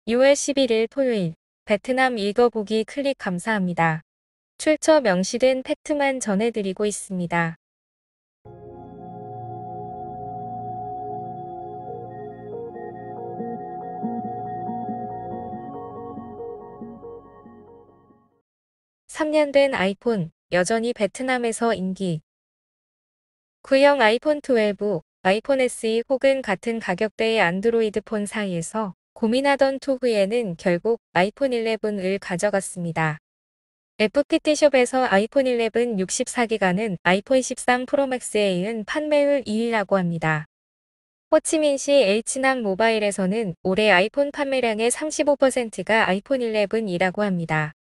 6월 11일 토요일 베트남 읽어보기 클릭 감사합니다. 출처 명시된 팩트만 전해드리고 있습니다. (3년) 된 아이폰, 여전히 베트남에서 인기. 구형 아이폰 12, 아이폰 SE 혹은 같은 가격대의 안드로이드 폰 사이에서 고민하던 투후에는 결국 아이폰 11을 가져갔습니다. FPT숍에서 아이폰 11 64기가는 아이폰 13 프로맥스에 이은 판매율 2위라고 합니다. 호치민시 H남 모바일에서는 올해 아이폰 판매량의 35%가 아이폰 11이라고 합니다.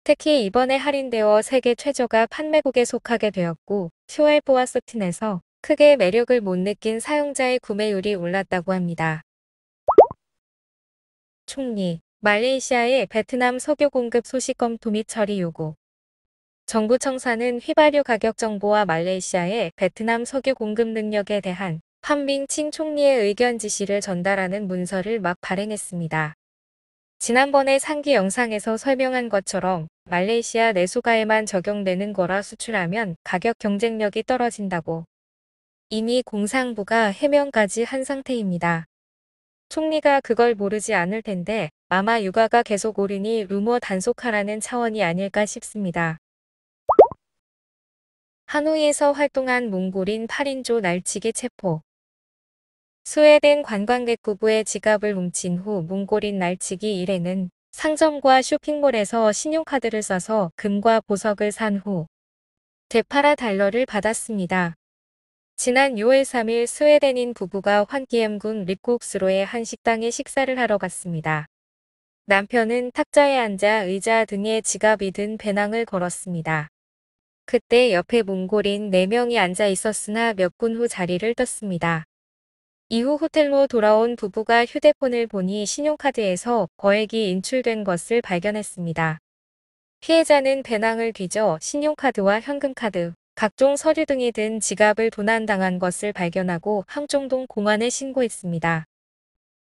특히 이번에 할인되어 세계 최저가 판매국에 속하게 되었고, 퓨얼보아 서틴에서 크게 매력을 못 느낀 사용자의 구매율이 올랐다고 합니다. 총리, 말레이시아의 베트남 석유 공급 소식 검토 및 처리 요구. 정부 청사는 휘발유 가격 정보와 말레이시아의 베트남 석유 공급 능력에 대한 판빙칭 총리의 의견 지시를 전달하는 문서를 막 발행했습니다. 지난번에 상기 영상에서 설명한 것처럼 말레이시아 내수가에만 적용되는 거라 수출하면 가격 경쟁력이 떨어진다고 이미 공상부가 해명까지 한 상태입니다. 총리가 그걸 모르지 않을 텐데 아마 유가가 계속 오르니 루머 단속하라는 차원이 아닐까 싶습니다. 하노이에서 활동한 몽골인 8인조 날치기 체포. 스웨덴 관광객 부부의 지갑을 훔친 후 몽골인 날치기 1회는 상점과 쇼핑몰에서 신용카드를 써서 금과 보석을 산 후 되팔아 달러를 받았습니다. 지난 6월 3일 스웨덴인 부부가 환기엠군 립국스로의 한 식당에 식사를 하러 갔습니다. 남편은 탁자에 앉아 의자 등에 지갑이 든 배낭을 걸었습니다. 그때 옆에 몽골인 4명이 앉아 있었으나 몇 분 후 자리를 떴습니다. 이후 호텔로 돌아온 부부가 휴대폰을 보니 신용카드에서 거액이 인출된 것을 발견했습니다. 피해자는 배낭을 뒤져 신용카드와 현금카드, 각종 서류 등이 든 지갑을 도난당한 것을 발견하고 함정동 공안에 신고했습니다.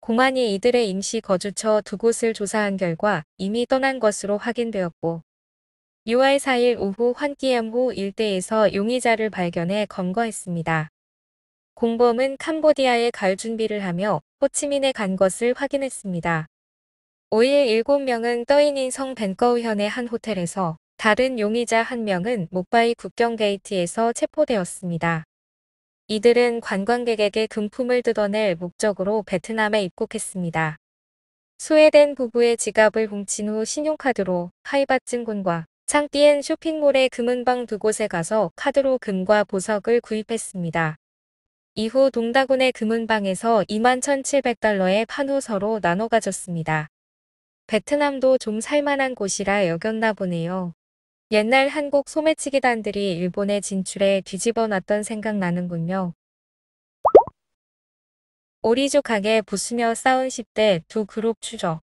공안이 이들의 임시 거주처 2곳을 조사한 결과 이미 떠난 것으로 확인되었고 6월 4일 오후 환기엠호 일대에서 용의자를 발견해 검거했습니다. 공범은 캄보디아에 갈 준비를 하며 호치민에 간 것을 확인했습니다. 5일 7명은 떠인인 성 벤거우현의 한 호텔에서, 다른 용의자 1명은 목바이 국경 게이트에서 체포되었습니다. 이들은 관광객에게 금품을 뜯어낼 목적으로 베트남에 입국했습니다. 스웨덴 부부의 지갑을 훔친 후 신용카드로 하이바증권과 창띠엔 쇼핑몰의 금은방 2곳에 가서 카드로 금과 보석을 구입했습니다. 이후 동다군의 금은방에서 21,700달러에 판 후 서로 나눠 가졌습니다. 베트남도 좀 살만한 곳이라 여겼나 보네요. 옛날 한국 소매치기단들이 일본에 진출해 뒤집어 놨던 생각 나는군요. 오리죽 가게 부수며 싸운 10대 두 그룹 추적.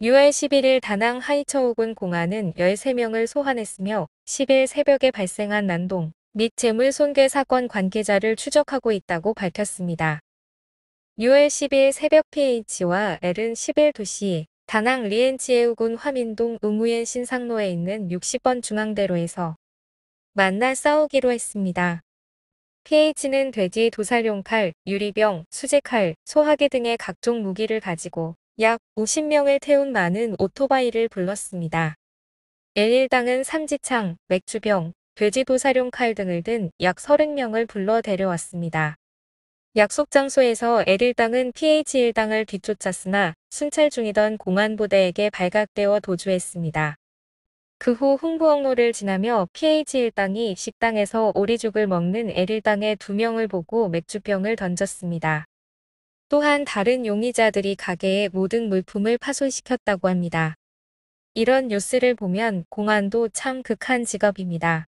6월 11일 다낭 하이처우군 공안은 13명을 소환했으며 10일 새벽에 발생한 난동 및 재물손괴 사건 관계자를 추적하고 있다고 밝혔습니다. 6월 10일 새벽 PH와 L은 10일 2시 다낭 리엔치에우군 화민동 우무옌 신상로에 있는 60번 중앙대로에서 만나 싸우기로 했습니다. PH는 돼지 도살용 칼, 유리병, 수제칼, 소화기 등의 각종 무기를 가지고 약 50명을 태운 많은 오토바이를 불렀습니다. L1당은 삼지창, 맥주병, 돼지 도살용 칼 등을 든 약 30명을 불러 데려왔습니다. 약속 장소에서 L1당은 PH1당을 뒤쫓았으나 순찰 중이던 공안부대에게 발각되어 도주했습니다. 그 후 흥부역로를 지나며 PH1당이 식당에서 오리죽을 먹는 L1당의 2명을 보고 맥주병을 던졌습니다. 또한 다른 용의자들이 가게의 모든 물품을 파손시켰다고 합니다. 이런 뉴스를 보면 공안도 참 극한 직업입니다.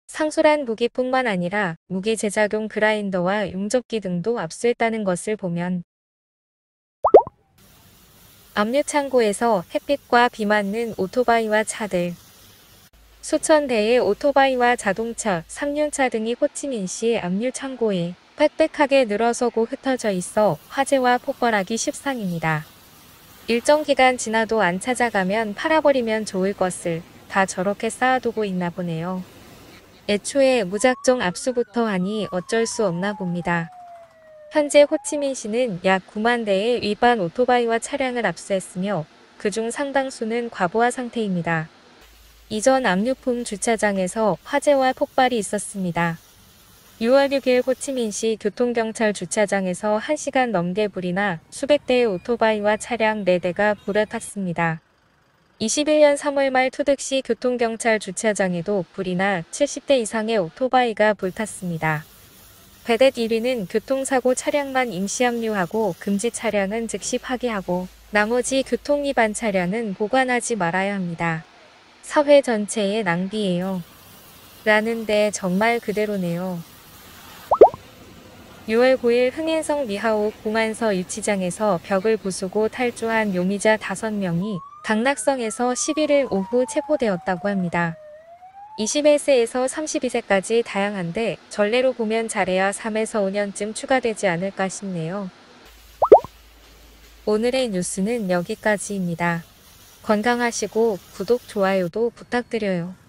상술한 무기뿐만 아니라 무기 제작용 그라인더와 용접기 등도 압수했다는 것을 보면 압류창고에서 햇빛과 비 맞는 오토바이와 차들. 수천 대의 오토바이와 자동차, 삼륜차 등이 호치민시 압류창고에 빽빽하게 늘어서고 흩어져 있어 화재와 폭발하기 십상입니다. 일정 기간 지나도 안 찾아가면 팔아버리면 좋을 것을 다 저렇게 쌓아두고 있나 보네요. 애초에 무작정 압수부터 하니 어쩔 수 없나 봅니다. 현재 호치민시는 약 9만 대의 위반 오토바이와 차량을 압수했으며 그중 상당수는 과부하 상태입니다. 이전 압류품 주차장에서 화재와 폭발이 있었습니다. 6월 6일 호치민시 교통경찰 주차장에서 1시간 넘게 불이 나 수백 대의 오토바이와 차량 4대가 불에 탔습니다. 21년 3월 말 투득시 교통경찰 주차장에도 불이 나 70대 이상의 오토바이가 불탔습니다. 배댓 1위는 교통사고 차량만 임시 압류하고 금지 차량은 즉시 파기하고 나머지 교통위반 차량은 보관하지 말아야 합니다. 사회 전체의 낭비예요. 라는데 정말 그대로네요. 6월 9일 흥인성 미하옥 공안서 유치장에서 벽을 부수고 탈주한 용의자 5명이 강락성에서 11일 오후 체포되었다고 합니다. 21세에서 32세까지 다양한데 전례로 보면 잘해야 3에서 5년쯤 추가되지 않을까 싶네요. 오늘의 뉴스는 여기까지입니다. 건강하시고 구독, 좋아요도 부탁드려요.